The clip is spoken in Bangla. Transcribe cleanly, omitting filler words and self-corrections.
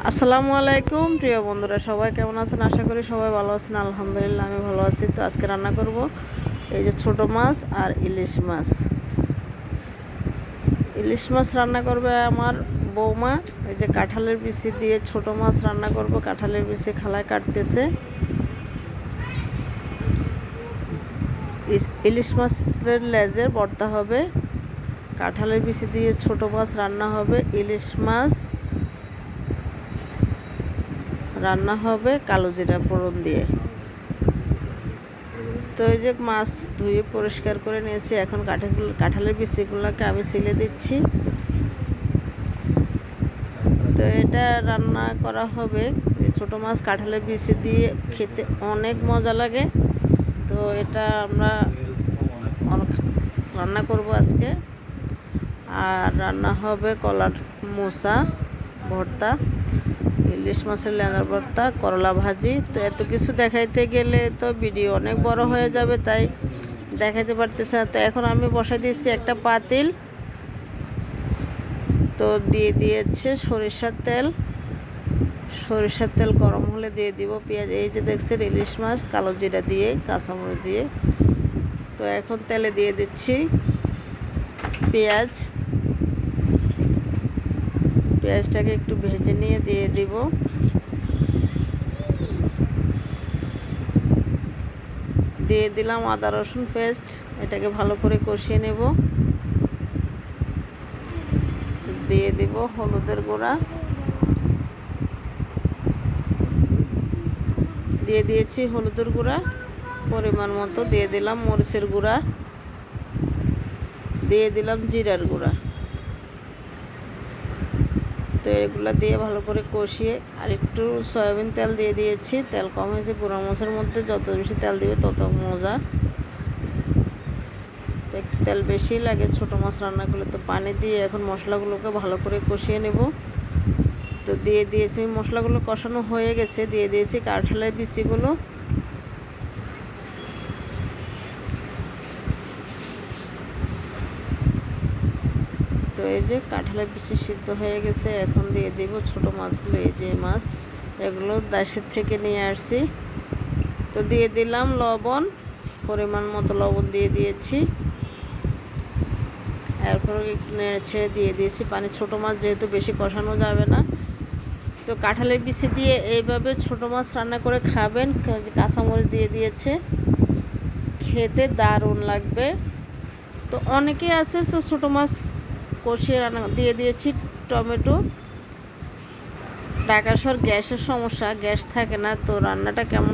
আসসালামু আলাইকুম প্রিয় বন্ধুরা, সবাই কেমন আছেন? আশা করি সবাই ভালো আছেন। আলহামদুলিল্লাহ আমি ভালো আছি। তো আজকে রান্না করব এই যে ছোট মাছ আর ইলিশ মাছ। ইলিশ মাছ রান্না করবে আমার বৌমা। এই যে কাঁঠালের বিচি দিয়ে ছোট মাছ রান্না করব। কাঁঠালের বিচি খালায় কাটতেছে। ইলিশ মাছের লেজের ভর্তা হবে, কাঁঠালের বিচি দিয়ে ছোট মাছ রান্না হবে, ইলিশ মাছ রান্না হবে কালো জিরা ফোড়ন দিয়ে। তো এই যে মাছ ধুয়ে পরিষ্কার করে নিয়েছি। এখন কাঁঠালের বিচিগুলোকে আমি ছিলে দিচ্ছি। তো এটা রান্না করা হবে ছোটো মাছ কাঁঠালের বিচি দিয়ে, খেতে অনেক মজা লাগে। তো এটা আমরা রান্না করব আজকে। আর রান্না হবে কলার মোচা ভর্তা, ইলিশ মাছের লেঙ্গার ভর্তা, করলা ভাজি। তো এত কিছু দেখাইতে গেলে তো ভিডিও অনেক বড় হয়ে যাবে, তাই দেখাইতে পারতেছে না। তো এখন আমি বসাই দিয়েছি একটা পাতিল। তো দিয়ে দিয়েছে সরিষার তেল গরম হলে দিয়ে দিব পেঁয়াজ। এই যে দেখছেন ইলিশ মাছ কালো জিরা দিয়ে কাঁচামরিচ দিয়ে। তো এখন তেলে দিয়ে দিচ্ছি পেঁয়াজটাকে একটু ভেজে নিয়ে দিয়ে দিব। দিয়ে দিলাম আদা রসুন পেস্ট। এটাকে ভালো করে কষিয়ে নেব। দিয়ে দিব হলুদের গুঁড়া, দিয়ে দিয়েছি হলুদের গুঁড়া পরিমাণ মতো। দিয়ে দিলাম মরিচের গুঁড়া, দিয়ে দিলাম জিরার গুঁড়া। তো এগুলো দিয়ে ভালো করে কষিয়ে আর একটু সয়াবিন তেল দিয়ে দিয়েছি। তেল কম হয়েছে। গুঁড়া মাছের মধ্যে যত বেশি তেল দিবে তত মজা। তো একটু তেল বেশি লাগে ছোটো মাছ রান্না করলে। তো পানি দিয়ে এখন মশলাগুলোকে ভালো করে কষিয়ে নেব। তো দিয়ে দিয়েছি, মশলাগুলো কষানো হয়ে গেছে। দিয়ে দিয়েছি কাঁঠালের বিচিগুলো। তো এই যে কাঁঠালের বিচি সিদ্ধ হয়ে গেছে। এখন দিয়ে দিব ছোটো মাছগুলো। এই যে মাছ, এগুলো দেশের থেকে নিয়ে আসছি। তো দিয়ে দিলাম লবণ, পরিমাণ মতো লবণ দিয়ে দিয়েছি। এরপর একটু নেড়ে দিয়ে দিয়েছি পানি। ছোটো মাছ যেহেতু বেশি কষানো যাবে না। তো কাঁঠালের বিচি দিয়ে এইভাবে ছোটো মাছ রান্না করে খাবেন। কাঁচামরিচ দিয়ে দিয়েছে, খেতে দারুণ লাগবে। তো অনেকেই আছে তো ছোটো মাছ কষিয়ে রান্না দিয়ে দিয়েছি টমেটো। ঢাকা শহর গ্যাসের সমস্যা, গ্যাস থাকে না। তো রান্নাটা কেমন